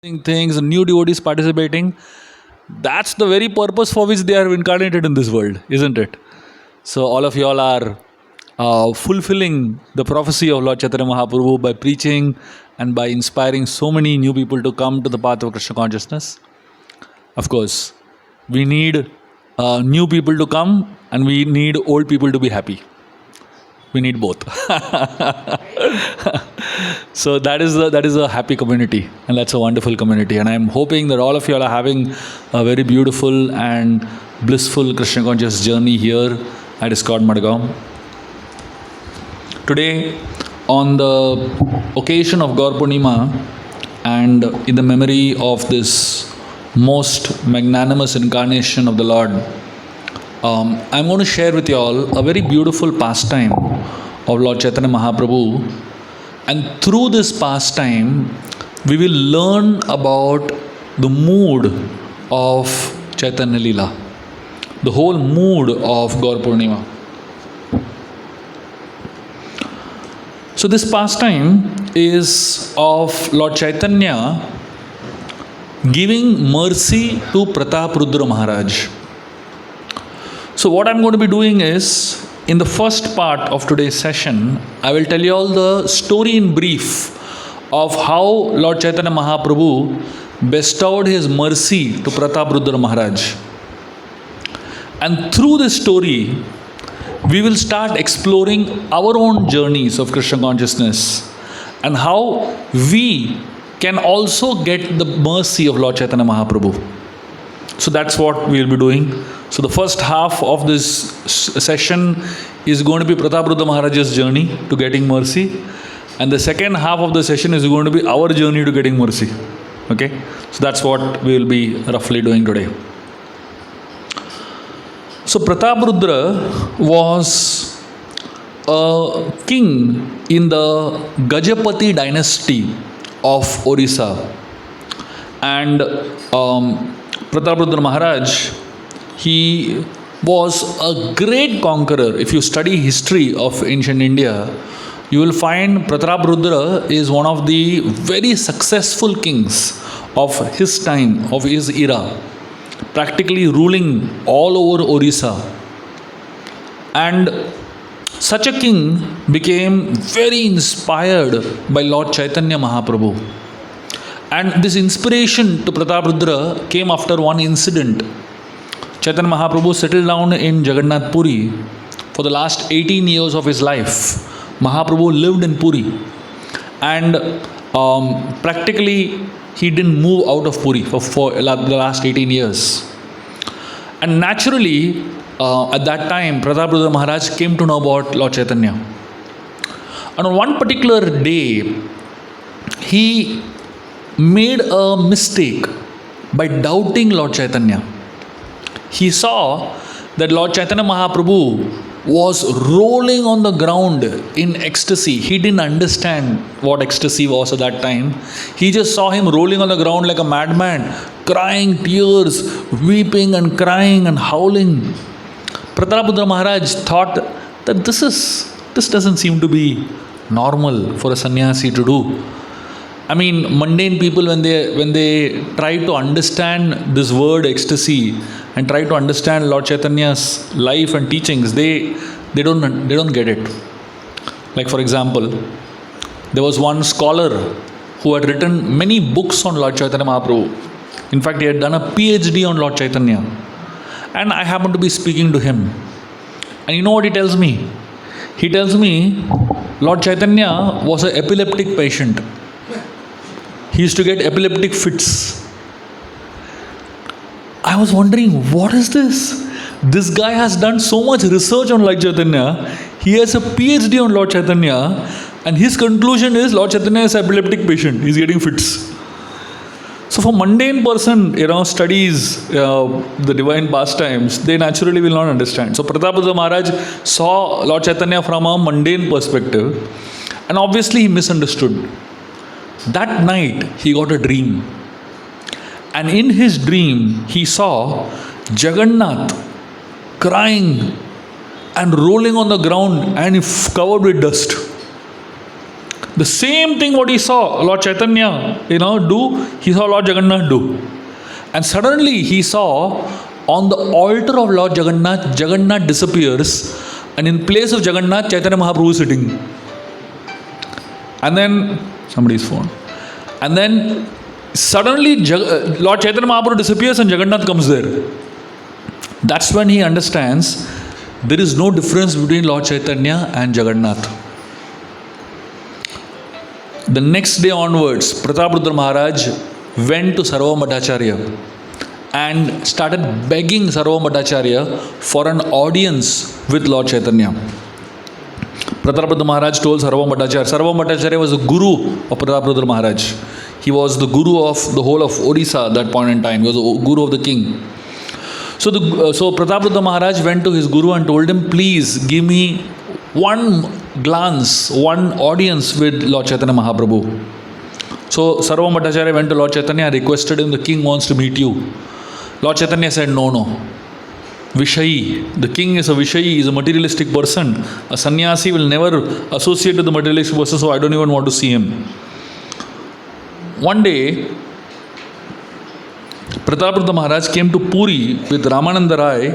things, new devotees participating. That's the very purpose for which they are incarnated in this world, isn't it? So all of you all are fulfilling the prophecy of Lord Chaitanya Mahaprabhu by preaching and by inspiring so many new people to come to the path of Krishna consciousness. Of course, we need new people to come and we need old people to be happy. We need both. So that is a happy community, and that's a wonderful community. And I'm hoping that all of you all are having a very beautiful and blissful Krishna conscious journey here at ISKCON Margao. Today, on the occasion of Gaur Purnima and in the memory of this most magnanimous incarnation of the Lord, I'm going to share with you all a very beautiful pastime of Lord Chaitanya Mahaprabhu. And through this pastime, we will learn about the mood of Chaitanya Leela, the whole mood of Gaur Purnima. So this pastime is of Lord Chaitanya giving mercy to Prataprudra Maharaj. So what I'm going to be doing is, in the first part of today's session, I will tell you all the story in brief of how Lord Chaitanya Mahaprabhu bestowed his mercy to Prataprudra Maharaj. And through this story, we will start exploring our own journeys of Krishna consciousness and how we can also get the mercy of Lord Chaitanya Mahaprabhu. So that's what we will be doing. So the first half of this session is going to be Prataprudra Maharaj's journey to getting mercy, and the second half of the session is going to be our journey to getting mercy. Okay? So that's what we will be roughly doing today. So Prataprudra was a king in the Gajapati dynasty of Orissa, and Prataprudra Maharaj, he was a great conqueror. If you study history of ancient India, you will find Prataprudra is one of the very successful kings of his time, of his era, practically ruling all over Orissa. And such a king became very inspired by Lord Chaitanya Mahaprabhu. And this inspiration to Prataprudra came after one incident. Chaitanya Mahaprabhu settled down in Jagannath Puri. For the last 18 years of his life, Mahaprabhu lived in Puri. And practically, he didn't move out of Puri for the last 18 years. And naturally, at that time, Prataprudra Maharaj came to know about Lord Chaitanya. And on one particular day, he made a mistake by doubting Lord Chaitanya. He saw that Lord Chaitanya Mahaprabhu was rolling on the ground in ecstasy. He didn't understand what ecstasy was at that time. He just saw him rolling on the ground like a madman, crying tears, weeping and crying and howling. Prataprudra Maharaj thought that this doesn't seem to be normal for a sannyasi to do. I mean, mundane people, when they try to understand this word ecstasy and try to understand Lord Chaitanya's life and teachings, they don't get it. Like, for example, there was one scholar who had written many books on Lord Chaitanya Mahaprabhu. In fact, he had done a PhD on Lord Chaitanya. And I happened to be speaking to him. And you know what he tells me? He tells me Lord Chaitanya was an epileptic patient. He used to get epileptic fits. I was wondering, what is this? This guy has done so much research on Lord Chaitanya. He has a PhD on Lord Chaitanya, and his conclusion is Lord Chaitanya is an epileptic patient. He's getting fits. So for mundane person, studies the divine pastimes, they naturally will not understand. So Prataprudra Maharaj saw Lord Chaitanya from a mundane perspective, and obviously he misunderstood. That night, he got a dream. And in his dream, he saw Jagannath crying and rolling on the ground and covered with dust. The same thing what he saw Lord Chaitanya, do, he saw Lord Jagannath do. And suddenly he saw on the altar of Lord Jagannath, Jagannath disappears, and in place of Jagannath, Chaitanya Mahaprabhu is sitting. And then somebody's phone. And then suddenly Lord Chaitanya Mahaprabhu disappears and Jagannath comes there. That's when he understands there is no difference between Lord Chaitanya and Jagannath. The next day onwards, Prataprudra Maharaj went to Sarva Bhattacharya and started begging Sarva Bhattacharya for an audience with Lord Chaitanya. Prataprudra Maharaj told Sarva Bhattacharya. Sarva Bhattacharya was the guru of Prataprudra Maharaj. He was the guru of the whole of Odisha at that point in time. He was the guru of the king. So Prataprudra Maharaj went to his guru and told him, please give me one glance, one audience with Lord Chaitanya Mahaprabhu. So Sarva Bhattacharya went to Lord Chaitanya and requested him, the king wants to meet you. Lord Chaitanya said, no. Vishayi. The king is a Vishayi, he is a materialistic person. A sannyasi will never associate with the materialistic person, so I don't even want to see him. One day, Prataprudra Maharaj came to Puri with Ramananda Rai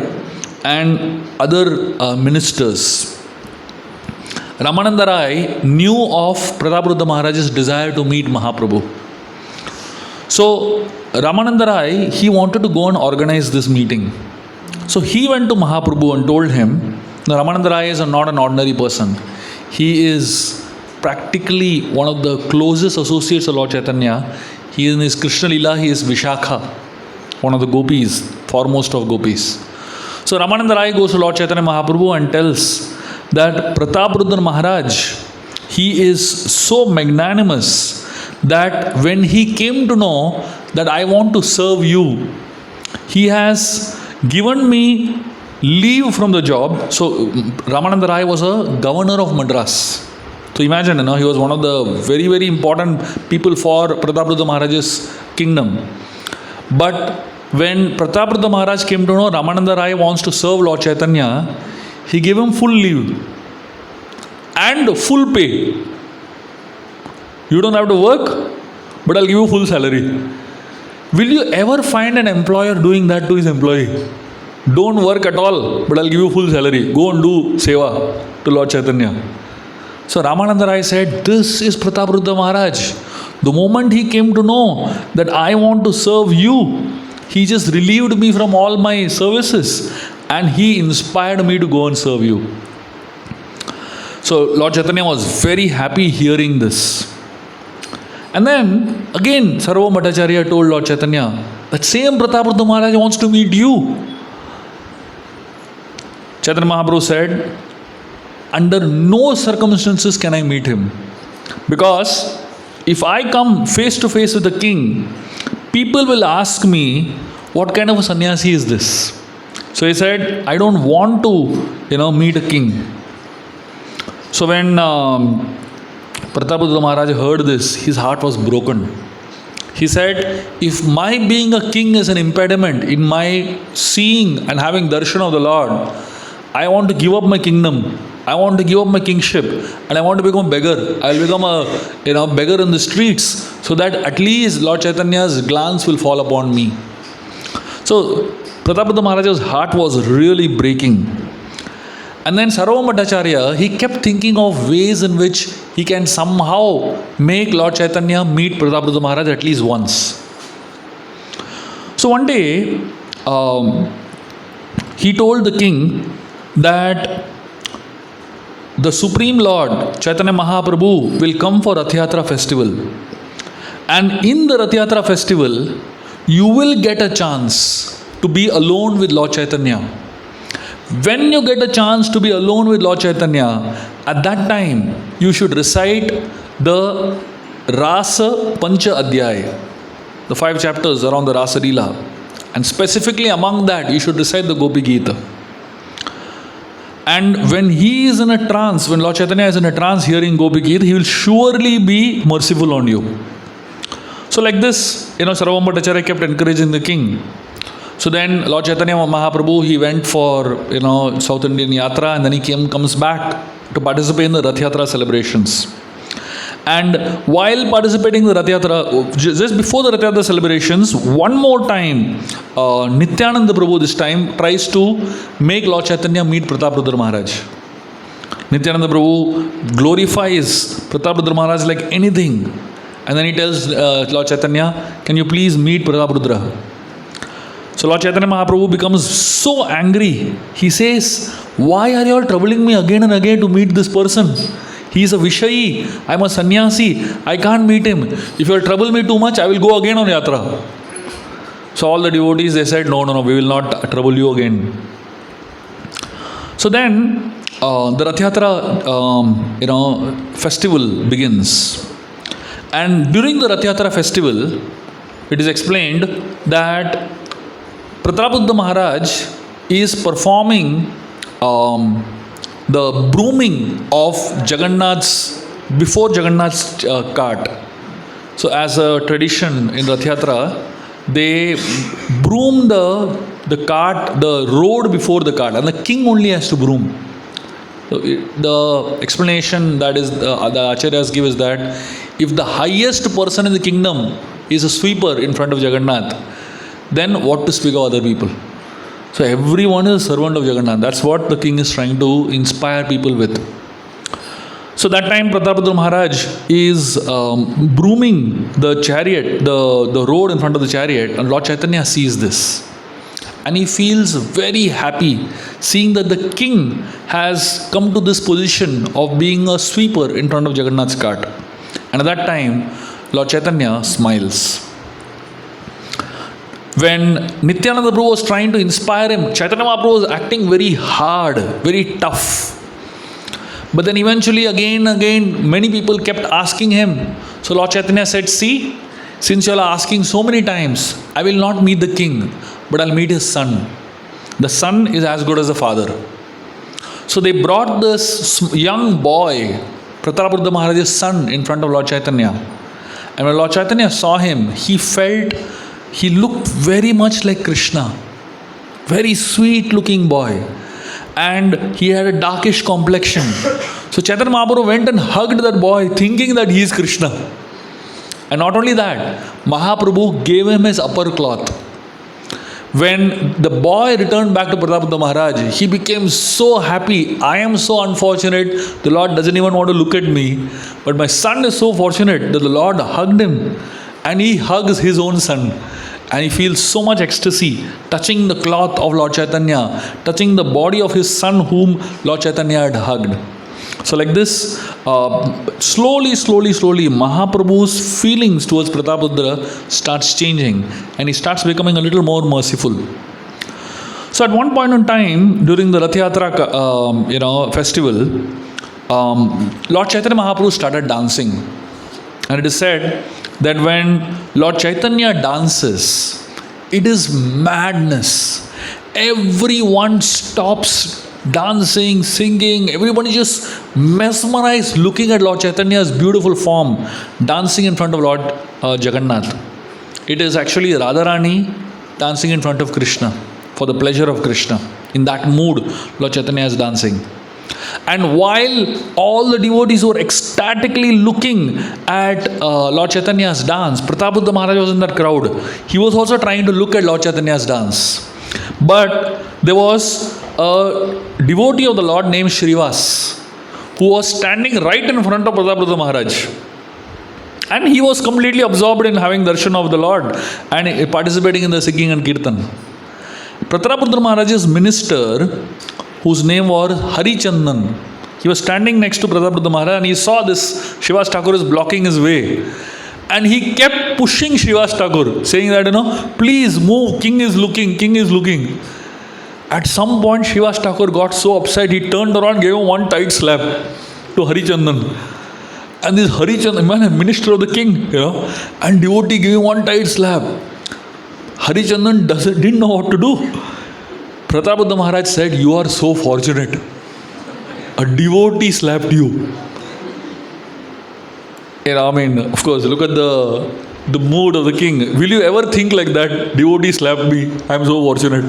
and other ministers. Ramananda Rai knew of Prataprudra Maharaj's desire to meet Mahaprabhu. So Ramananda Rai, he wanted to go and organize this meeting. So he went to Mahaprabhu and told him, now Ramananda Rai is not an ordinary person. He is practically one of the closest associates of Lord Chaitanya. He in his Krishna Lila, he is Vishakha, one of the gopis, foremost of gopis. So Ramananda Rai goes to Lord Chaitanya Mahaprabhu and tells that Prataprudra Maharaj, he is so magnanimous that when he came to know that I want to serve you, he has given me leave from the job. So Ramananda Rai was a governor of Madras. So imagine, he was one of the very, very important people for Prataprudra Maharaj's kingdom. But when Prataprudra Maharaj came to know Ramananda Rai wants to serve Lord Chaitanya, he gave him full leave and full pay. You don't have to work, but I'll give you full salary. Will you ever find an employer doing that to his employee? Don't work at all, but I'll give you full salary. Go and do seva to Lord Chaitanya. So Ramananda Rai said, this is Prataprudra Maharaj. The moment he came to know that I want to serve you, he just relieved me from all my services and he inspired me to go and serve you. So Lord Chaitanya was very happy hearing this. And then again Sarva Bhattacharya told Lord Chaitanya, that same Prataprudra Maharaj wants to meet you. Chaitanya Mahaprabhu said, under no circumstances can I meet him. Because if I come face to face with the king, people will ask me, what kind of a sannyasi is this? So he said, I don't want to, meet a king. So when Prataprudra Maharaj heard this, his heart was broken. He said, if my being a king is an impediment in my seeing and having darshan of the Lord, I want to give up my kingdom. I want to give up my kingship and I want to become a beggar. I will become a beggar in the streets so that at least Lord Chaitanya's glance will fall upon me. So Prataprudra Maharaj's heart was really breaking. And then Sarva Bhattacharya, he kept thinking of ways in which he can somehow make Lord Chaitanya meet Prataprudra Maharaj at least once. So one day, he told the king that the Supreme Lord Chaitanya Mahaprabhu will come for Rath Yatra festival. And in the Rath Yatra festival, you will get a chance to be alone with Lord Chaitanya. When you get a chance to be alone with Lord Chaitanya, at that time, you should recite the Rasa Pancha Adhyaya, the 5 chapters around the Rasa Leela. And specifically among that, you should recite the Gopi Gita. And when he is in a trance, when Lord Chaitanya is in a trance hearing Gopi Gita, he will surely be merciful on you. So like this, Sarva Bhattacharya kept encouraging the king. So then Lord Chaitanya Mahaprabhu, he went for, South Indian Yatra and then he comes back to participate in the Rath Yatra celebrations. And while participating in the Rath Yatra, just before the Rath Yatra celebrations, one more time, Nityananda Prabhu this time tries to make Lord Chaitanya meet Prataprudra Maharaj. Nityananda Prabhu glorifies Prataprudra Maharaj like anything. And then he tells Lord Chaitanya, can you please meet Prataprudra? So Lord Chaitanya Mahaprabhu becomes so angry. He says, why are you all troubling me again and again to meet this person? He is a Vishayi. I am a sannyasi. I can't meet him. If you will trouble me too much, I will go again on yatra. So all the devotees, they said, no, we will not trouble you again. So then the Rath Yatra, festival begins. And during the Rath Yatra festival, it is explained that Prataprudra Maharaj is performing the brooming of before Jagannath's cart. So as a tradition in Rath Yatra, they broom the cart, the road before the cart, and the king only has to broom. So the explanation that is the Acharyas give is that if the highest person in the kingdom is a sweeper in front of Jagannath, then what to speak of other people? So everyone is a servant of Jagannath. That's what the king is trying to inspire people with. So that time Prataprudra Maharaj is brooming the chariot, the road in front of the chariot, and Lord Chaitanya sees this. And he feels very happy seeing that the king has come to this position of being a sweeper in front of Jagannath's cart. And at that time, Lord Chaitanya smiles. When Nityananda Prabhu was trying to inspire him, Chaitanya Mahaprabhu was acting very hard, very tough. But then eventually again, many people kept asking him. So Lord Chaitanya said, see, since you are asking so many times, I will not meet the king, but I'll meet his son. The son is as good as the father. So they brought this young boy, Prataprudra Maharaj's son, in front of Lord Chaitanya. And when Lord Chaitanya saw him, he looked very much like Krishna. Very sweet looking boy. And he had a darkish complexion. So Chaitanya Mahaprabhu went and hugged that boy thinking that he is Krishna. And not only that, Mahaprabhu gave him his upper cloth. When the boy returned back to Prataprudra Maharaj, he became so happy. I am so unfortunate, the Lord doesn't even want to look at me. But my son is so fortunate that the Lord hugged him. And he hugs his own son. And he feels so much ecstasy touching the cloth of Lord Chaitanya, touching the body of his son whom Lord Chaitanya had hugged. So like this, slowly, Mahaprabhu's feelings towards Prataprudra starts changing and he starts becoming a little more merciful. So at one point in time, during the Rath Yatra festival, Lord Chaitanya Mahaprabhu started dancing. And it is said that when Lord Chaitanya dances, it is madness. Everyone stops dancing, singing. Everybody just mesmerized looking at Lord Chaitanya's beautiful form dancing in front of Lord Jagannath. It is actually Radharani dancing in front of Krishna for the pleasure of Krishna. In that mood, Lord Chaitanya is dancing. And while all the devotees were ecstatically looking at Lord Chaitanya's dance, Prataprudra Maharaj was in that crowd. He was also trying to look at Lord Chaitanya's dance. But there was a devotee of the Lord named Shrivas who was standing right in front of Prataprudra Maharaj. And he was completely absorbed in having darshan of the Lord and participating in the singing and kirtan. Prataprudra Maharaj's minister, whose name was Harichandan, he was standing next to Prataprudra Maharaj and he saw this Srivas Thakur is blocking his way. And he kept pushing Srivas Thakur, saying that, please move, king is looking. At some point, Srivas Thakur got so upset, he turned around, gave him one tight slap to Harichandan. And this Harichandan, man, minister of the king, and devotee gave him one tight slap. Harichandan didn't know what to do. Prataprudra Maharaj said, you are so fortunate. A devotee slapped you. Of course, look at the mood of the king. Will you ever think like that? Devotee slapped me. I am so fortunate.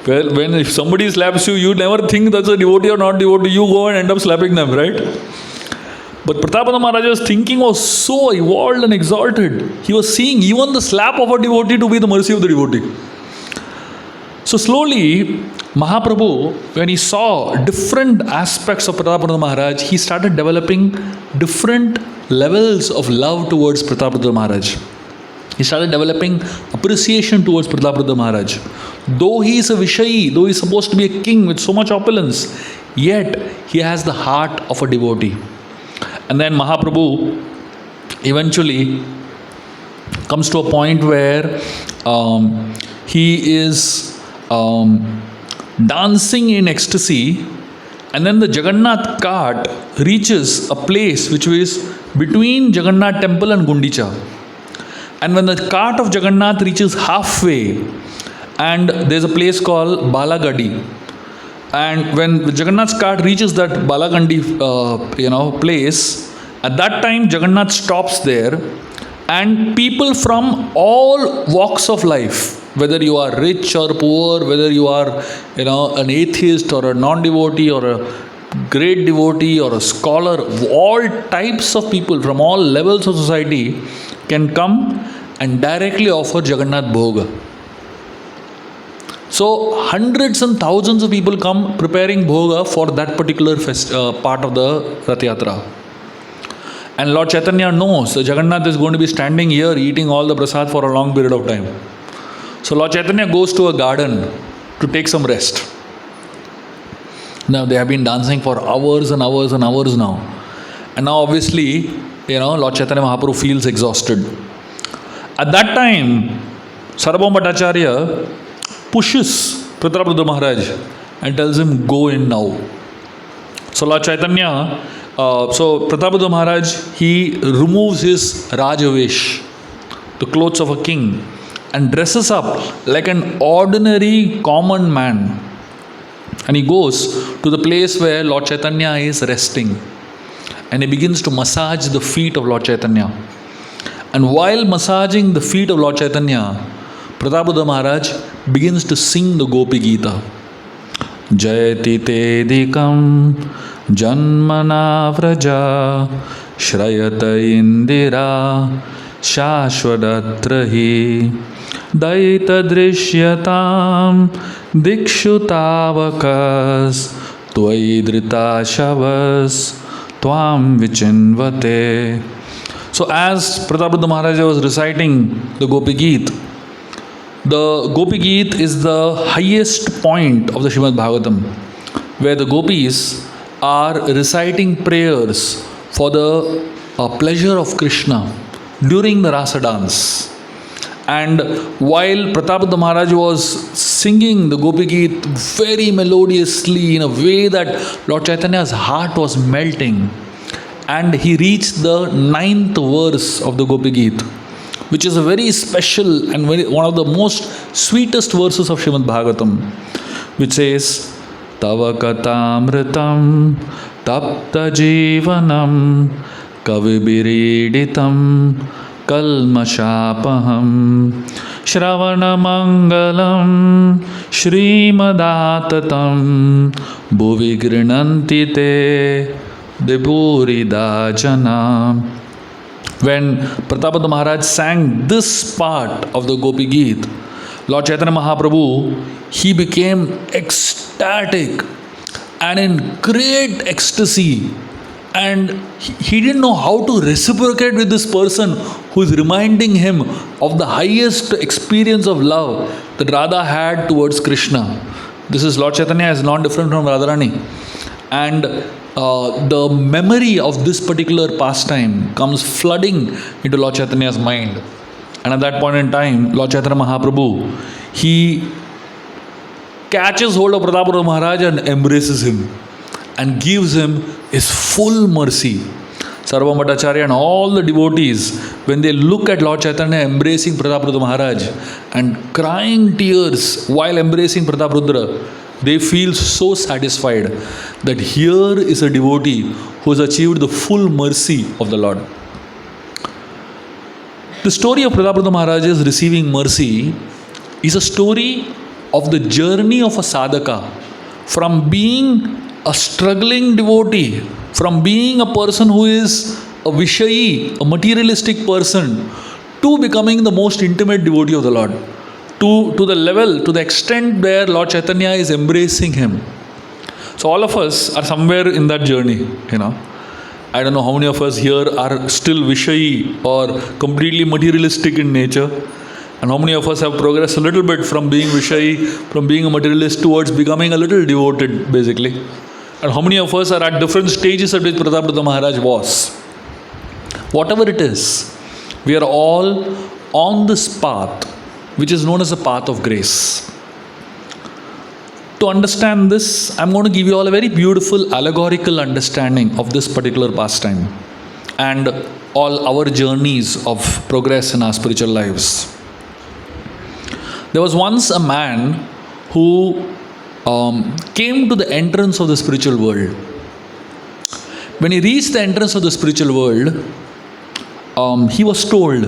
Well, if somebody slaps you, you never think that's a devotee or not devotee. You go and end up slapping them, right? But Pratapada Maharaj's thinking was so evolved and exalted. He was seeing even the slap of a devotee to be the mercy of the devotee. So slowly, Mahaprabhu, when he saw different aspects of Pratapada Maharaj, he started developing different levels of love towards Pratapada Maharaj. He started developing appreciation towards Pratapada Maharaj. Though he is a Vishayi, though he is supposed to be a king with so much opulence, yet he has the heart of a devotee. And then Mahaprabhu eventually comes to a point where he is dancing in ecstasy, and then the Jagannath cart reaches a place which is between Jagannath temple and Gundicha. And when the cart of Jagannath reaches halfway, and there's a place called Balagadi, and when the Jagannath's cart reaches that Balagandi place, at that time Jagannath stops there, and people from all walks of life, whether you are rich or poor, whether you are an atheist or a non-devotee or a great devotee or a scholar, all types of people from all levels of society can come and directly offer Jagannath Bhoga. So hundreds and thousands of people come preparing Bhoga for that particular part of the Rath Yatra. And Lord Chaitanya knows that Jagannath is going to be standing here eating all the prasad for a long period of time. So Lord Chaitanya goes to a garden to take some rest. Now they have been dancing for hours and hours and hours now. And now obviously, Lord Chaitanya Mahaprabhu feels exhausted. At that time, Sarvabhauma Bhattacharya pushes Pratapada Maharaj and tells him, go in now. So Lord Chaitanya, Pratapada Maharaj, he removes his Rajavesh, the clothes of a king, and dresses up like an ordinary common man. And he goes to the place where Lord Chaitanya is resting. And he begins to massage the feet of Lord Chaitanya. And while massaging the feet of Lord Chaitanya, Pratapada Maharaj begins to sing the Gopi Gita. Jayati Tedikam Janmana Vraja Shrayata Indira Shashwadatrahi Daita Drishyatam Dikshutavakas Tvaidrita Shavas Tvam Vichinvate. So as Pratapada Maharaj was reciting the Gopi Geet, the Gopi Geet is the highest point of the Srimad Bhagavatam, where the gopis are reciting prayers for the pleasure of Krishna during the Rasa dance. And while Pratapada Maharaj was singing the Gopi Geet very melodiously in a way that Lord Chaitanya's heart was melting, and he reached the 9th verse of the Gopi Geet, which is a very special and one of the most sweetest verses of Srimad Bhagavatam, which says, Tava katamritam tapta jivanam kavibiriditam kalmashapaham shravana mangalam shrimadatam bhuvi grinanti te deburida jana. When Pratapada Maharaj sang this part of the Gopi Geet, Lord Chaitanya Mahaprabhu, he became ecstatic and in great ecstasy, and he didn't know how to reciprocate with this person who is reminding him of the highest experience of love that Radha had towards Krishna. This is Lord Chaitanya is not different from Radharani, and the memory of this particular pastime comes flooding into Lord Chaitanya's mind. And at that point in time, Lord Chaitanya Mahaprabhu, he catches hold of Pratapada Maharaj and embraces him and gives him his full mercy. Sarvabhauma Bhattacharya and all the devotees, when they look at Lord Chaitanya embracing Pratapada Maharaj and crying tears while embracing Pratapadrudra, they feel so satisfied that here is a devotee who has achieved the full mercy of the Lord. The story of Pratapada Maharaj's receiving mercy is a story of the journey of a sadhaka from being a struggling devotee from being a person who is a Vishayi, a materialistic person, to becoming the most intimate devotee of the Lord. To the level, to the extent where Lord Chaitanya is embracing him. So all of us are somewhere in that journey, I don't know how many of us here are still Vishayi or completely materialistic in nature. And how many of us have progressed a little bit from being Vishayi, from being a materialist towards becoming a little devoted, basically. And how many of us are at different stages at which Prabhuji Maharaj was. Whatever it is, we are all on this path, which is known as the path of grace. To understand this, I'm going to give you all a very beautiful allegorical understanding of this particular pastime and all our journeys of progress in our spiritual lives. There was once a man who came to the entrance of the spiritual world. When he reached the entrance of the spiritual world, he was told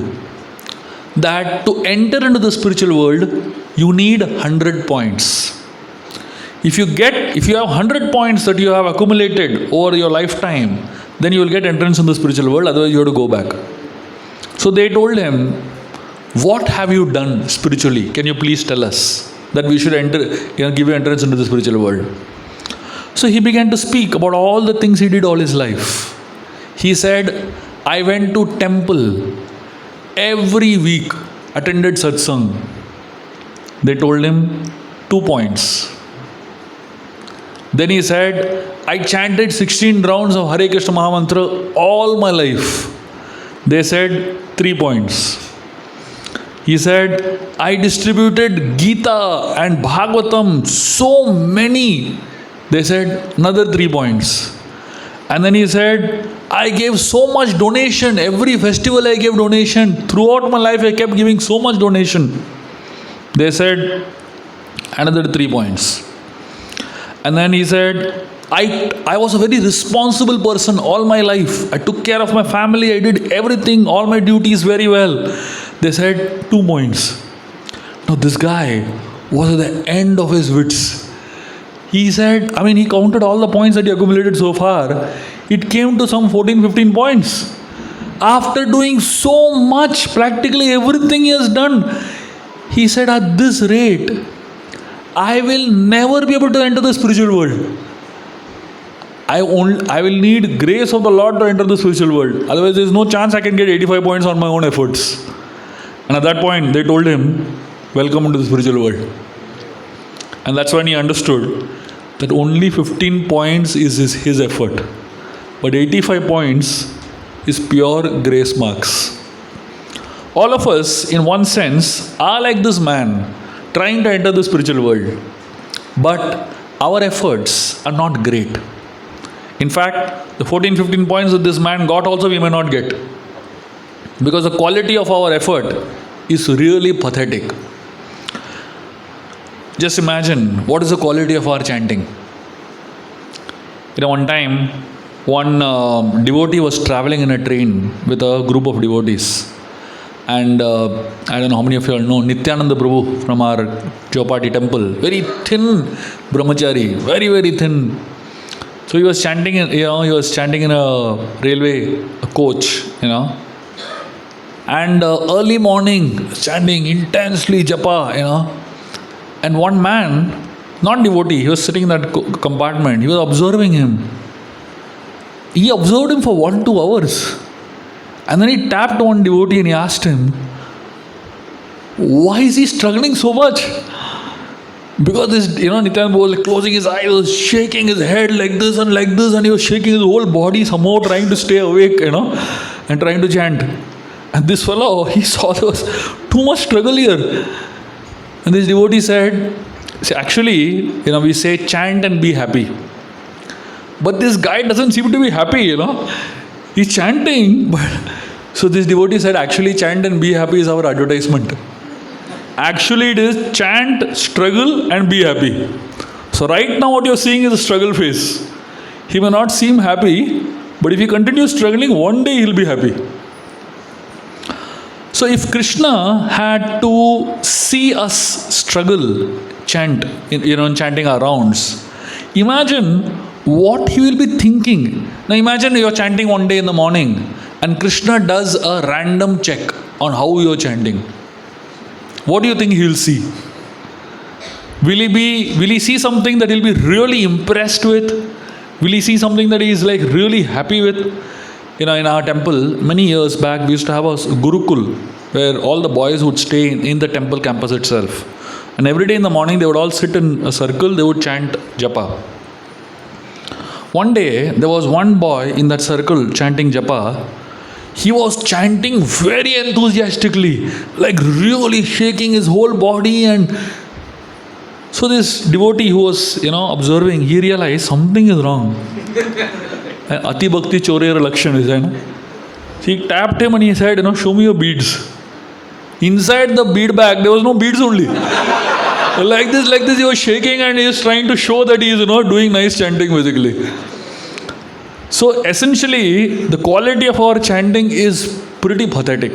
that to enter into the spiritual world, you need 100 points. If you have 100 points that you have accumulated over your lifetime, then you will get entrance in the spiritual world, otherwise you have to go back. So they told him, what have you done spiritually? Can you please tell us that we should give you entrance into the spiritual world? So he began to speak about all the things he did all his life. He said, I went to temple every week, attended satsang. They told him 2 points. Then he said, I chanted 16 rounds of Hare Krishna Mahamantra all my life. They said 3 points. He said, I distributed Gita and Bhagavatam, so many. They said another 3 points. And then he said, I gave so much donation. Every festival I gave donation. Throughout my life I kept giving so much donation. They said another 3 points. And then he said, I was a very responsible person all my life. I took care of my family. I did everything, all my duties very well. They said 2 points. Now this guy was at the end of his wits. He said, he counted all the points that he accumulated so far. It came to some 14-15 points. After doing so much, practically everything he has done, he said, at this rate, I will never be able to enter the spiritual world. I will need grace of the Lord to enter the spiritual world. Otherwise, there is no chance I can get 85 points on my own efforts. And at that point, they told him, welcome into the spiritual world. And that's when he understood that only 15 points is his effort. But 85 points is pure grace marks. All of us, in one sense, are like this man, trying to enter the spiritual world. But our efforts are not great. In fact, the 14-15 points that this man got also we may not get. Because the quality of our effort is really pathetic. Just imagine, what is the quality of our chanting? One time, one devotee was traveling in a train with a group of devotees. And I don't know how many of you all know Nityananda Prabhu from our Chopati temple. Very thin brahmachari, very, very thin. So he was chanting in a railway coach, And early morning, chanting intensely japa, And one man, not devotee, he was sitting in that compartment. He was observing him. He observed him for 1-2 hours. And then he tapped one devotee and he asked him, why is he struggling so much? Because this, Nityananda was closing his eyes, was shaking his head like this, and he was shaking his whole body somehow trying to stay awake, and trying to chant. And this fellow, he saw there was too much struggle here. And this devotee said, actually, we say chant and be happy. But this guy doesn't seem to be happy, He's chanting, but so this devotee said, actually chant and be happy is our advertisement. Actually it is chant, struggle and be happy. So right now what you're seeing is a struggle phase. He may not seem happy, but if he continues struggling, one day he'll be happy. So if Krishna had to see us struggle, chant, in chanting our rounds, imagine what he will be thinking. Now imagine you're chanting one day in the morning and Krishna does a random check on how you're chanting. What do you think he'll see? Will he see something that he'll be really impressed with? Will he see something that he's like really happy with? In our temple, many years back, we used to have a Gurukul where all the boys would stay in the temple campus itself. And every day in the morning, they would all sit in a circle, they would chant japa. One day, there was one boy in that circle chanting japa. He was chanting very enthusiastically, like really shaking his whole body. And so this devotee who was, observing, he realized something is wrong. Ati Bhakti Chorera Lakshan is there. He tapped him and he said, show me your beads. Inside the bead bag, there was no beads only. Like this, he was shaking and he was trying to show that he is, doing nice chanting basically. So essentially, the quality of our chanting is pretty pathetic.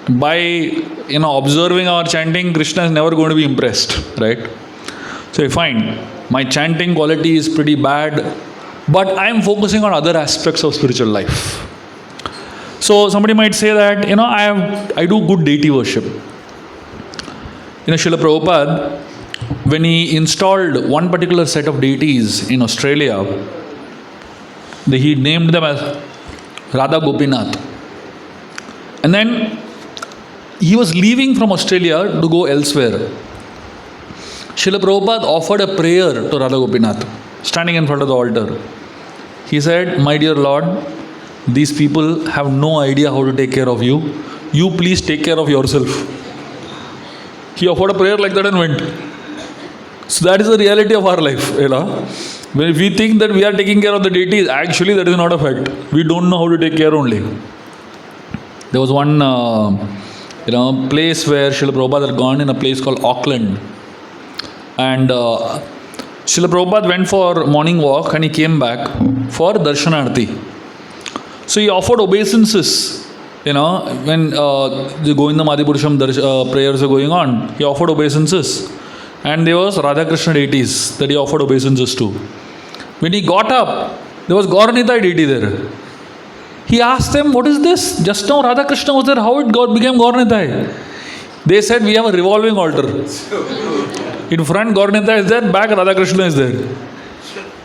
By, observing our chanting, Krishna is never going to be impressed, right? So fine, my chanting quality is pretty bad, but I am focusing on other aspects of spiritual life. So somebody might say that, I do good deity worship. Srila Prabhupada, when he installed one particular set of deities in Australia, he named them as Radha Gopinath. And then he was leaving from Australia to go elsewhere. Srila Prabhupada offered a prayer to Radha Gopinath, standing in front of the altar. He said, "My dear Lord, these people have no idea how to take care of you. You please take care of yourself." He offered a prayer like that and went. So that is the reality of our life. When we think that we are taking care of the deities, actually that is not a fact. We don't know how to take care only. There was one place where Srila Prabhupada had gone, in a place called Auckland. And Srila Prabhupada went for morning walk and he came back for darshanarti. So he offered obeisances. When the Govinda Madhipurusham prayers are going on, he offered obeisances. And there was Radha Krishna deities that he offered obeisances to. When he got up, there was Gaur Nitai deity there. He asked them, "What is this? Just now Radha Krishna was there, how it became Gaur Nitai?" They said, "We have a revolving altar. In front Gaur Nitai is there, back Radha Krishna is there."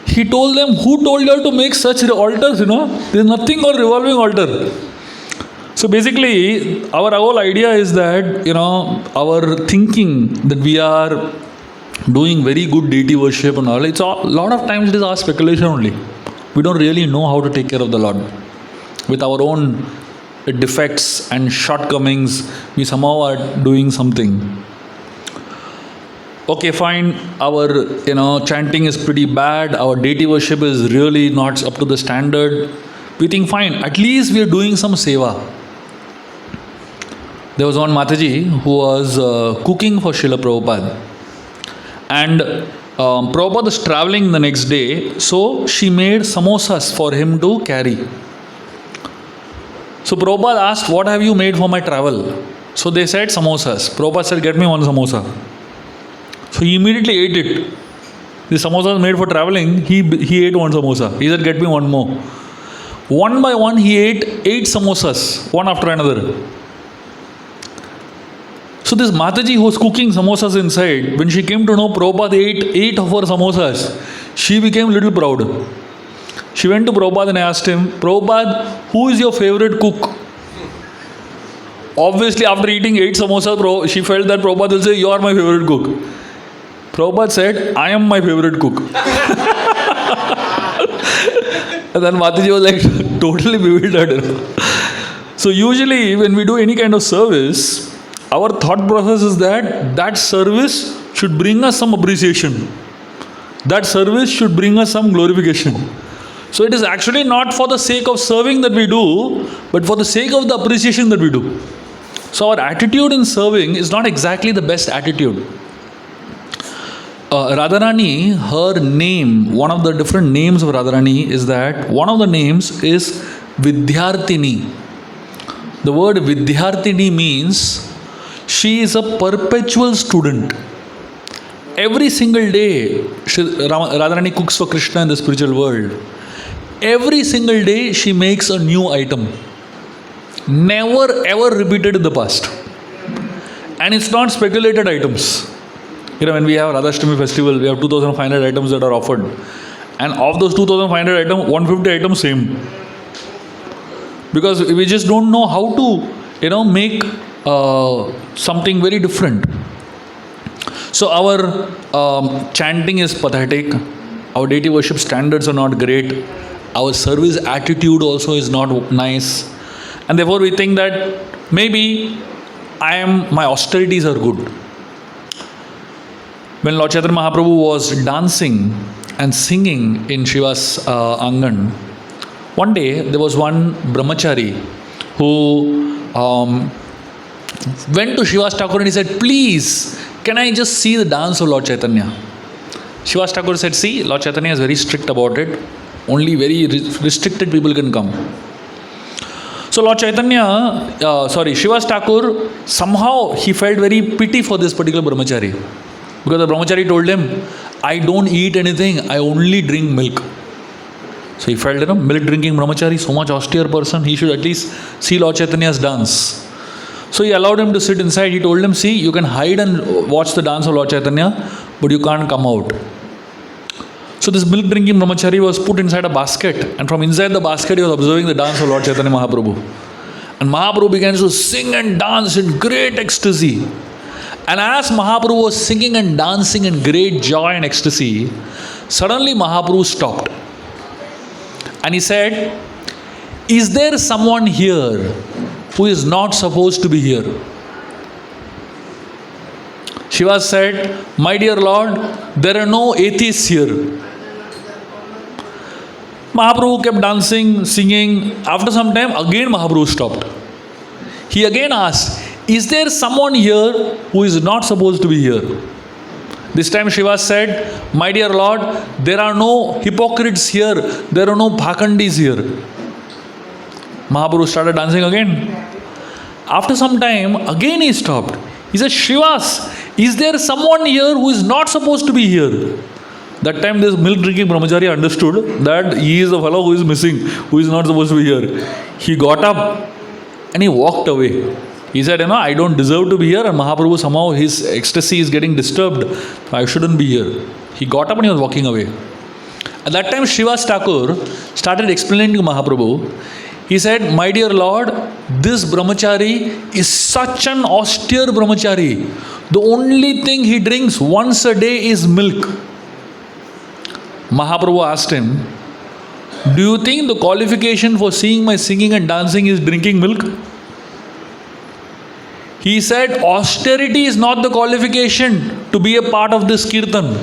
He told them, "Who told you to make such altars? There is nothing called revolving altar." So basically, our whole idea is that, our thinking that we are doing very good deity worship and all, a lot of times it is our speculation only. We don't really know how to take care of the Lord. With our own defects and shortcomings, we somehow are doing something. Okay, fine, our chanting is pretty bad, our deity worship is really not up to the standard. We think, fine, at least we are doing some seva. There was one Mataji who was cooking for Srila Prabhupada. And Prabhupada was traveling the next day, so she made samosas for him to carry. So Prabhupada asked, "What have you made for my travel?" So they said, "Samosas." Prabhupada said, "Get me one samosa." So he immediately ate it. The samosa was made for traveling, he ate one samosa. He said, "Get me one more." One by one, he ate 8 samosas, one after another. So this Mataji who was cooking samosas inside, when she came to know Prabhupada ate 8 of her samosas, she became a little proud. She went to Prabhupada and asked him, "Prabhupada, who is your favorite cook?" Obviously, after eating 8 samosas, she felt that Prabhupada will say, "You are my favorite cook." Prabhupada said, "I am my favorite cook." And then Mataji was like totally bewildered. So usually when we do any kind of service, our thought process is that service should bring us some appreciation. That service should bring us some glorification. So it is actually not for the sake of serving that we do, but for the sake of the appreciation that we do. So our attitude in serving is not exactly the best attitude. Radharani, her name, one of the different names of Radharani is that one of the names is Vidyarthini. The word Vidyarthini means she is a perpetual student. every single day, Radharani cooks for Krishna in the spiritual world. Every single day, she makes a new item. Never ever repeated in the past. And it's not speculated items. When we have Radhashtami festival, we have 2,500 items that are offered. And of those 2,500 items, 150 items same. Because we just don't know how to, make something very different. So our chanting is pathetic. Our deity worship standards are not great. Our service attitude also is not nice. And therefore we think that maybe my austerities are good. When Lord Chaitanya Mahaprabhu was dancing and singing in Shiva's Angan, one day there was one brahmachari who went to Shiva's Thakur and he said, please, can I just see the dance of Lord Chaitanya? Shiva's Thakur said, see, Lord Chaitanya is very strict about it. Only very restricted people can come. So Lord Chaitanya, Shiva's Thakur, somehow he felt very pity for this particular brahmachari. Because the brahmachari told him, I don't eat anything, I only drink milk. So he felt, milk drinking brahmachari, so much austere person, he should at least see Lord Chaitanya's dance. So he allowed him to sit inside. He told him, see, you can hide and watch the dance of Lord Chaitanya, but you can't come out. So this milk drinking brahmachari was put inside a basket, and from inside the basket he was observing the dance of Lord Chaitanya Mahaprabhu. And Mahaprabhu began to sing and dance in great ecstasy. And as Mahaprabhu was singing and dancing in great joy and ecstasy, suddenly Mahaprabhu stopped. And he said, is there someone here who is not supposed to be here? Shiva said, my dear Lord, there are no atheists here. Mahaprabhu kept dancing, singing. After some time, again Mahaprabhu stopped. He again asked, is there someone here who is not supposed to be here? This time Shiva said, my dear Lord, there are no hypocrites here. There are no bhakandis here. Mahaprabhu started dancing again. After some time, again he stopped. He said, Shivas, is there someone here who is not supposed to be here? That time this milk drinking brahmachari understood that he is the fellow who is missing, who is not supposed to be here. He got up and he walked away. He said, I don't deserve to be here, and Mahaprabhu somehow his ecstasy is getting disturbed. I shouldn't be here. He got up and he was walking away. At that time Shiva's Thakur started explaining to Mahaprabhu. He said, my dear Lord, this brahmachari is such an austere brahmachari. The only thing he drinks once a day is milk. Mahaprabhu asked him, do you think the qualification for seeing my singing and dancing is drinking milk? He said, austerity is not the qualification to be a part of this kirtan.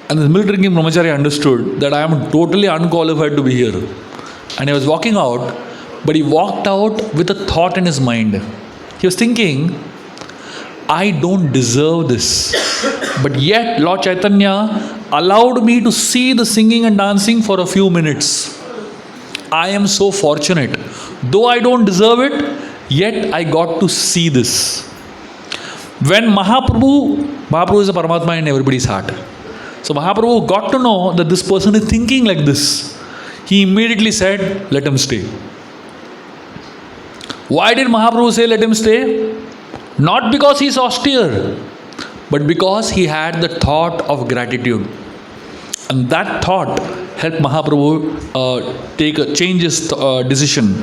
And the milk drinking brahmachari understood that I am totally unqualified to be here. And he was walking out, but he walked out with a thought in his mind. He was thinking, I don't deserve this. But yet Lord Chaitanya allowed me to see the singing and dancing for a few minutes. I am so fortunate. Though I don't deserve it, yet I got to see this. When Mahaprabhu is a Paramatma in everybody's heart. So Mahaprabhu got to know that this person is thinking like this. He immediately said, let him stay. Why did Mahaprabhu say let him stay? Not because he is austere, but because he had the thought of gratitude. And that thought helped Mahaprabhu change his decision.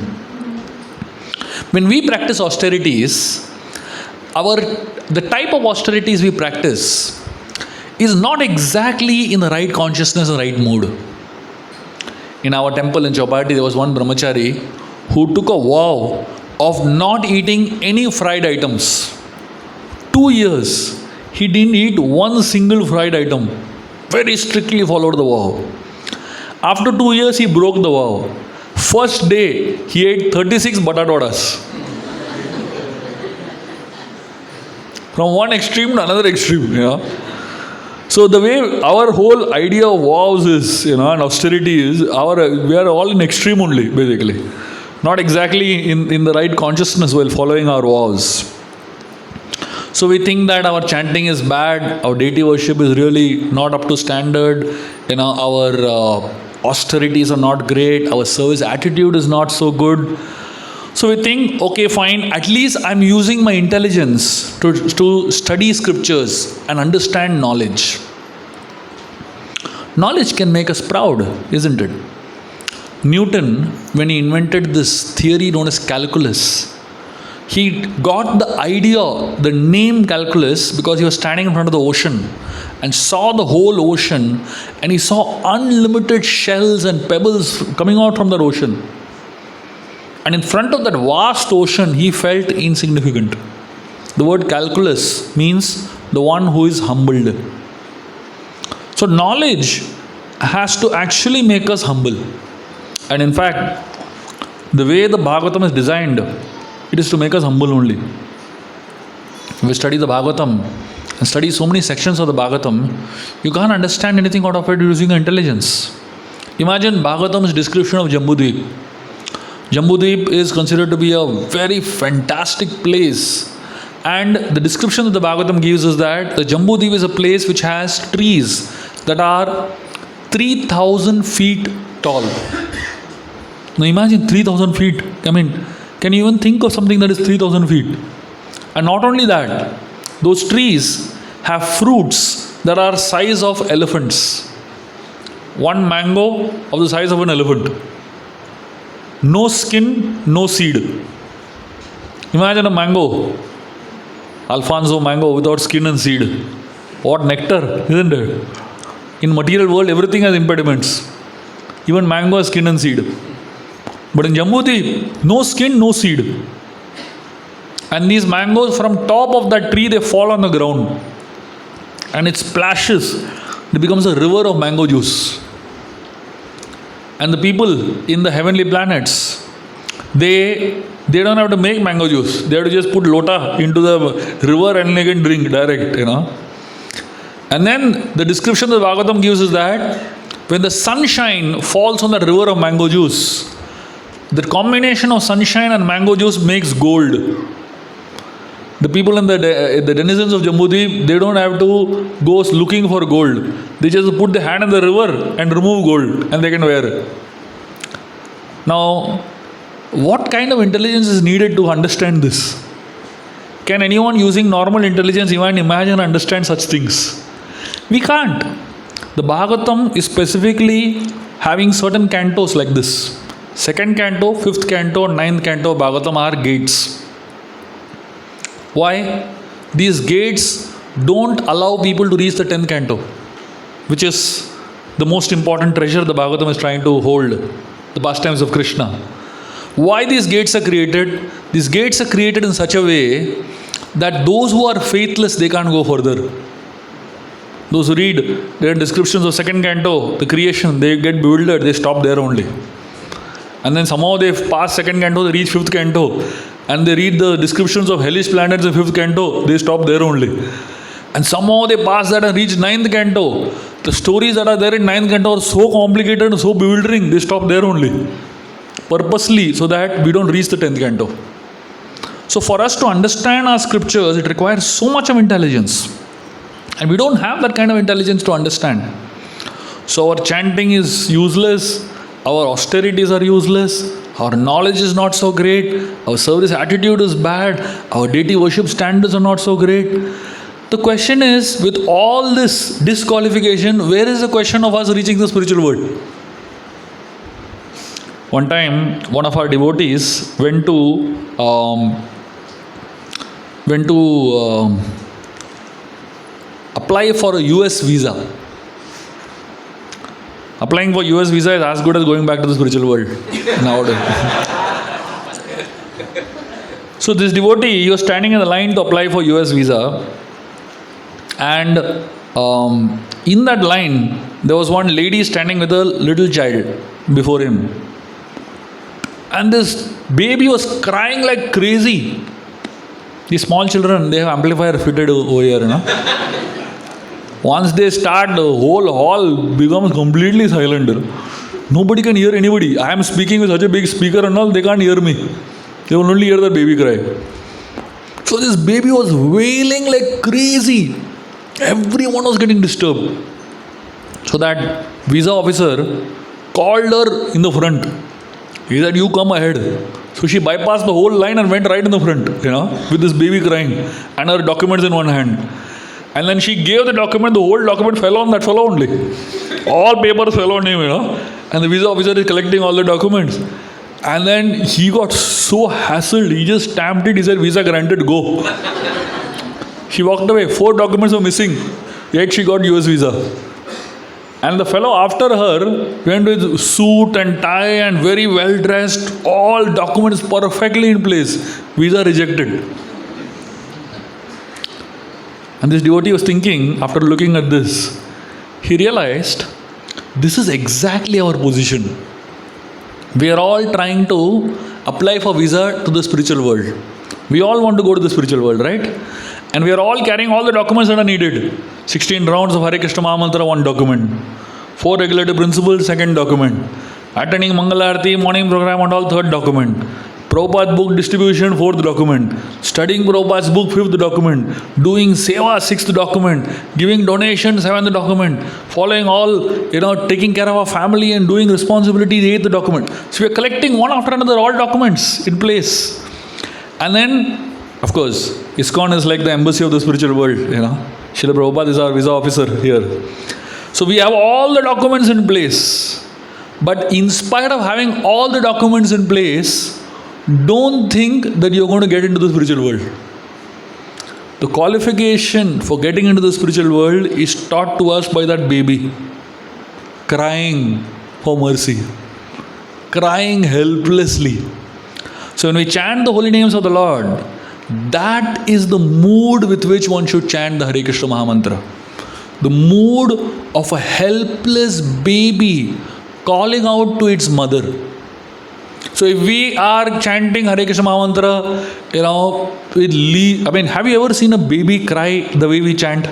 When we practice austerities, the type of austerities we practice is not exactly in the right consciousness and right mood. In our temple in Chowpatty, there was one brahmachari who took a vow of not eating any fried items. 2 years, he didn't eat one single fried item. Very strictly followed the vow. After 2 years, he broke the vow. First day, he ate 36 batata vadas. From one extreme to another extreme, So the way our whole idea of vows is, and austerity is, we are all in extreme only, basically. Not exactly in the right consciousness while following our vows. So we think that our chanting is bad, our deity worship is really not up to standard, our austerities are not great, our service attitude is not so good. So we think, okay, fine, at least I'm using my intelligence to study scriptures and understand knowledge. Knowledge can make us proud, isn't it? Newton, when he invented this theory known as calculus, he got the idea, the name calculus, because he was standing in front of the ocean and saw the whole ocean, and he saw unlimited shells and pebbles coming out from that ocean. And in front of that vast ocean, he felt insignificant. The word calculus means the one who is humbled. So knowledge has to actually make us humble. And in fact, the way the Bhagavatam is designed, it is to make us humble only. We study the Bhagavatam and study so many sections of the Bhagavatam, you can't understand anything out of it using intelligence. Imagine Bhagavatam's description of Jambudvip. Jambudvip is considered to be a very fantastic place. And the description that the Bhagavatam gives is that the Jambudvip is a place which has trees that are 3,000 feet tall. Now imagine 3,000 feet. Can you even think of something that is 3,000 feet? And not only that, those trees have fruits that are size of elephants. One mango of the size of an elephant. No skin, no seed. Imagine a mango, Alfonso mango without skin and seed. What nectar, isn't it? In material world, everything has impediments. Even mango has skin and seed. But in Jambudvip, no skin, no seed. And these mangoes from top of that tree, they fall on the ground. And it splashes. It becomes a river of mango juice. And the people in the heavenly planets, they don't have to make mango juice. They have to just put lota into the river and they can drink direct, And then the description that Bhagavatam gives is that when the sunshine falls on the river of mango juice, the combination of sunshine and mango juice makes gold. The people in the denizens of Jambudvip, they don't have to go looking for gold. They just put the hand in the river and remove gold and they can wear it. Now, what kind of intelligence is needed to understand this? Can anyone using normal intelligence even imagine and understand such things? We can't. The Bhagavatam is specifically having certain cantos like this. Second canto, fifth canto, ninth canto of Bhagavatam are gates. Why? These gates don't allow people to reach the 10th canto, which is the most important treasure the Bhagavatam is trying to hold, the pastimes of Krishna. Why these gates are created? These gates are created in such a way that those who are faithless, they can't go further. Those who read their descriptions of second canto, the creation, they get bewildered, they stop there only. And then somehow they pass second canto, they reach fifth canto. And they read the descriptions of hellish planets in fifth canto, they stop there only. And somehow they pass that and reach ninth canto. The stories that are there in ninth canto are so complicated and so bewildering, they stop there only. Purposely, so that we don't reach the 10th canto. So for us to understand our scriptures, it requires so much of intelligence. And we don't have that kind of intelligence to understand. So our chanting is useless, our austerities are useless, our knowledge is not so great, our service attitude is bad, our deity worship standards are not so great. The question is, with all this disqualification, where is the question of us reaching the spiritual world? One time, one of our devotees went to apply for a US visa. Applying for US visa is as good as going back to the spiritual world nowadays. So this devotee, he was standing in the line to apply for US visa, and in that line there was one lady standing with a little child before him, and this baby was crying like crazy. These small children, they have amplifier fitted over here, Once they start, the whole hall becomes completely silent. Nobody can hear anybody. I am speaking with such a big speaker and all, they can't hear me. They will only hear the baby cry. So this baby was wailing like crazy. Everyone was getting disturbed. So that visa officer called her in the front. He said, "You come ahead." So she bypassed the whole line and went right in the front, with this baby crying and her documents in one hand. And then she gave the document, the whole document fell on that fellow only. All papers fell on him, And the visa officer is collecting all the documents. And then he got so hassled, he just stamped it, he said, "Visa granted, go." She walked away, 4 documents were missing, yet she got US visa. And the fellow after her went with suit and tie and very well dressed, all documents perfectly in place. Visa rejected. And this devotee was thinking, after looking at this, he realized this is exactly our position. We are all trying to apply for visa to the spiritual world. We all want to go to the spiritual world, right? And we are all carrying all the documents that are needed. 16 rounds of Hare Krishna Mahamantra, 1 document. 4 regulative principles, 2nd document. Attending Mangalarti, morning program and all, 3rd document. Prabhupada's book distribution, 4th document. Studying Prabhupada's book, 5th document. Doing seva, 6th document. Giving donation, 7th document. Following all, taking care of our family and doing responsibilities, 8th document. So we are collecting one after another, all documents in place. And then, of course, ISKCON is like the embassy of the spiritual world, Srila Prabhupada is our visa officer here. So we have all the documents in place. But in spite of having all the documents in place, don't think that you're going to get into the spiritual world. The qualification for getting into the spiritual world is taught to us by that baby, crying for mercy, crying helplessly. So when we chant the holy names of the Lord, that is the mood with which one should chant the Hare Krishna Mahamantra. The mood of a helpless baby calling out to its mother. So if we are chanting Hare Krishna Mahamantra, have you ever seen a baby cry the way we chant?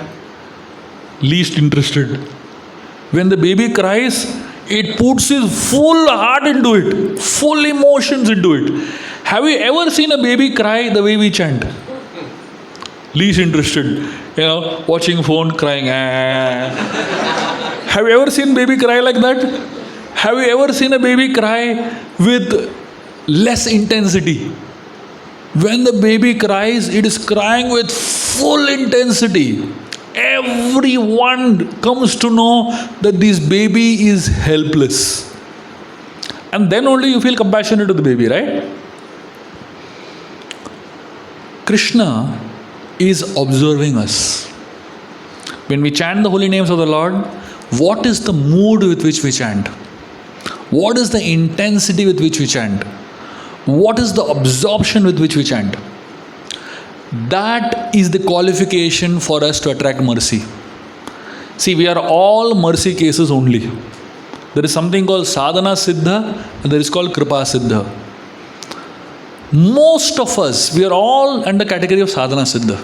Least interested. When the baby cries, it puts his full heart into it, full emotions into it. Have you ever seen a baby cry the way we chant? Least interested. Watching phone, crying. Have you ever seen baby cry like that? Have you ever seen a baby cry with less intensity? When the baby cries, it is crying with full intensity. Everyone comes to know that this baby is helpless. And then only you feel compassionate to the baby, right? Krishna is observing us. When we chant the holy names of the Lord, what is the mood with which we chant? What is the intensity with which we chant? What is the absorption with which we chant? That is the qualification for us to attract mercy. See, we are all mercy cases only. There is something called sadhana siddha and there is called kripa siddha. Most of us, we are all under the category of sadhana siddha.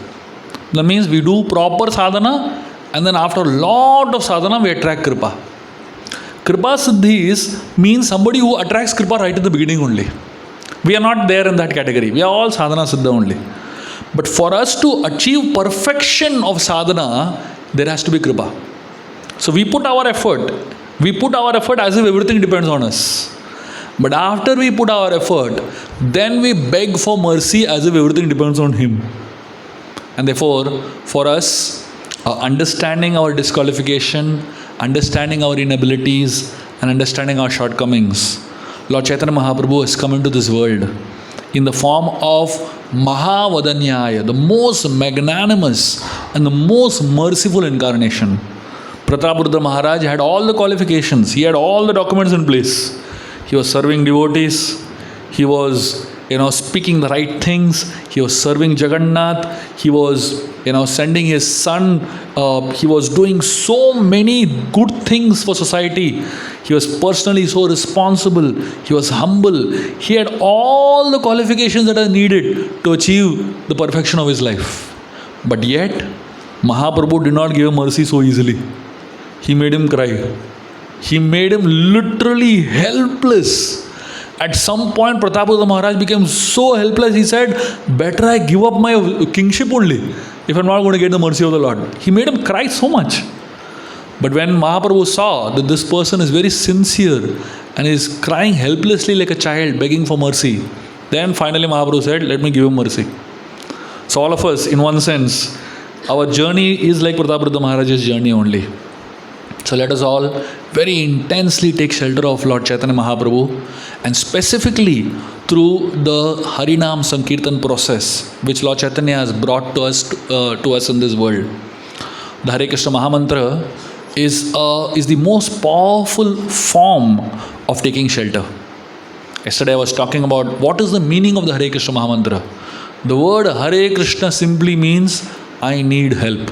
That means we do proper sadhana and then after a lot of sadhana we attract kripa. Kripa siddhi means somebody who attracts kripa right at the beginning only. We are not there in that category. We are all sadhana siddha only. But for us to achieve perfection of sadhana, there has to be kripa. So we put our effort. We put our effort as if everything depends on us. But after we put our effort, then we beg for mercy as if everything depends on Him. And therefore, for us, understanding our disqualification, understanding our inabilities, and understanding our shortcomings, Lord Chaitanya Mahaprabhu has come into this world in the form of Mahavadanyaya, the most magnanimous and the most merciful incarnation. Prataparudra Maharaj had all the qualifications. He had all the documents in place. He was serving devotees. He was, speaking the right things. He was serving Jagannath. He was, sending his son. He was doing so many good things for society. He was personally so responsible. He was humble. He had all the qualifications that are needed to achieve the perfection of his life. But yet, Mahaprabhu did not give mercy so easily. He made him cry. He made him literally helpless. At some point, Pratapadra Maharaj became so helpless, he said, better I give up my kingship only if I'm not going to get the mercy of the Lord. He made him cry so much. But when Mahaprabhu saw that this person is very sincere and is crying helplessly like a child, begging for mercy, then finally Mahaprabhu said, let me give him mercy. So all of us, in one sense, our journey is like Pratapadra Maharaj's journey only. So let us all very intensely take shelter of Lord Chaitanya Mahaprabhu, and specifically through the Harinam Sankirtan process which Lord Chaitanya has brought to us in this world. The Hare Krishna Mahamantra is the most powerful form of taking shelter. Yesterday I was talking about what is the meaning of the Hare Krishna Mahamantra. The word Hare Krishna simply means I need help.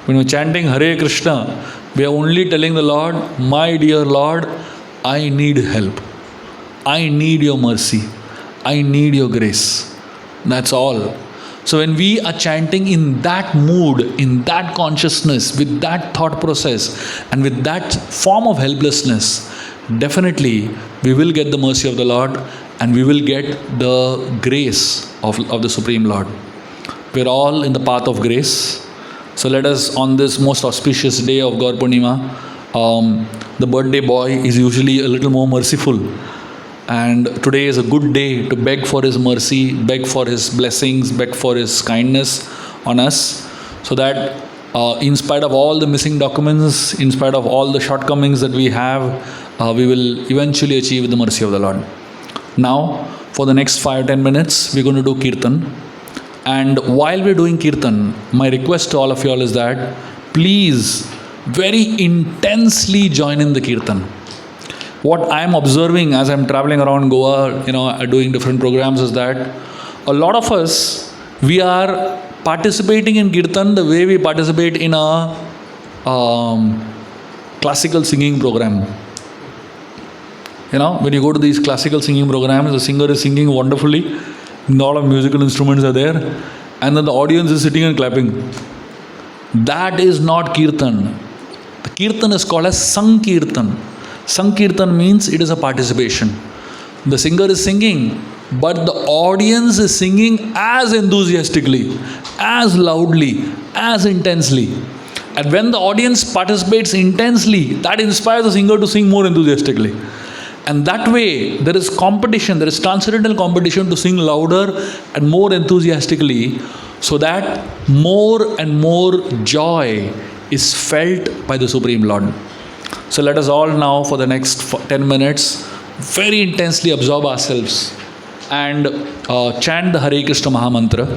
When we're chanting Hare Krishna, we are only telling the Lord, my dear Lord, I need help. I need your mercy. I need your grace. That's all. So when we are chanting in that mood, in that consciousness, with that thought process, and with that form of helplessness, definitely we will get the mercy of the Lord, and we will get the grace of the Supreme Lord. We're all in the path of grace. So let us, on this most auspicious day of Gaur Purnima, the birthday boy is usually a little more merciful. And today is a good day to beg for his mercy, beg for his blessings, beg for his kindness on us, so that in spite of all the missing documents, in spite of all the shortcomings that we have, we will eventually achieve the mercy of the Lord. Now, for the next 5-10 minutes, we're going to do Kirtan. And while we're doing Kirtan, my request to all of you all is that please very intensely join in the Kirtan. What I'm observing as I'm traveling around Goa, doing different programs, is that a lot of us, we are participating in Kirtan the way we participate in a classical singing program. When you go to these classical singing programs, the singer is singing wonderfully, a lot of musical instruments are there, and then the audience is sitting and clapping. That is not Kirtan. The Kirtan is called as Sankirtan. Sankirtan means it is a participation. The singer is singing, but the audience is singing as enthusiastically, as loudly, as intensely. And when the audience participates intensely, that inspires the singer to sing more enthusiastically. And that way, there is competition, there is transcendental competition to sing louder and more enthusiastically, so that more and more joy is felt by the Supreme Lord. So let us all now, for the next 10 minutes, very intensely absorb ourselves and chant the Hare Krishna Mahamantra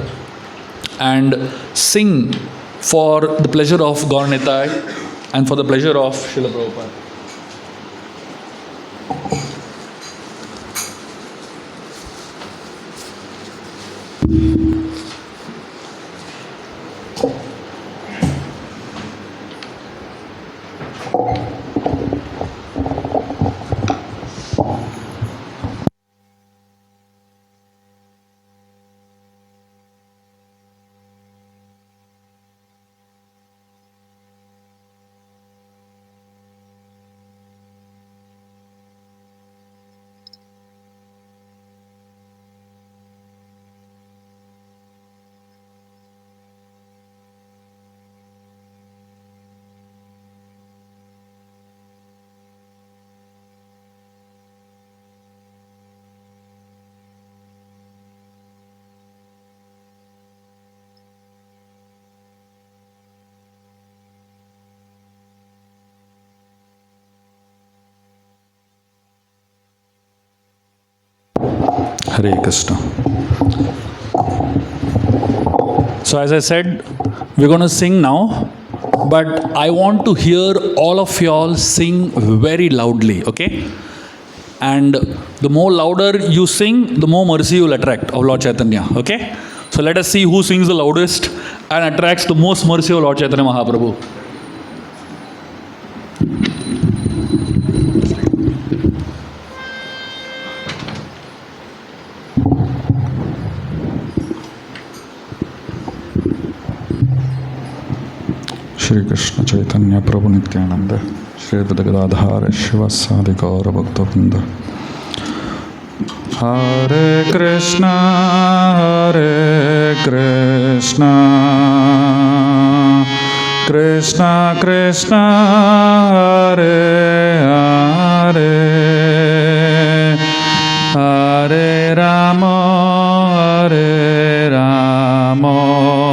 and sing for the pleasure of Gaur Nitai and for the pleasure of Srila Prabhupada. Hare Krishna. So as I said, we're going to sing now, but I want to hear all of y'all sing very loudly, okay? And the more louder you sing, the more mercy you'll attract of Lord Chaitanya, okay? So let us see who sings the loudest and attracts the most mercy of Lord Chaitanya Mahaprabhu. Shri Krishna Chaitanya Prabhu Nityananda Shri Gadadhara Shiva Sadi Gaur Bhakta Vrinda Hare Krishna, Krishna Krishna, Hare Hare, Hare Rama, Hare Rama.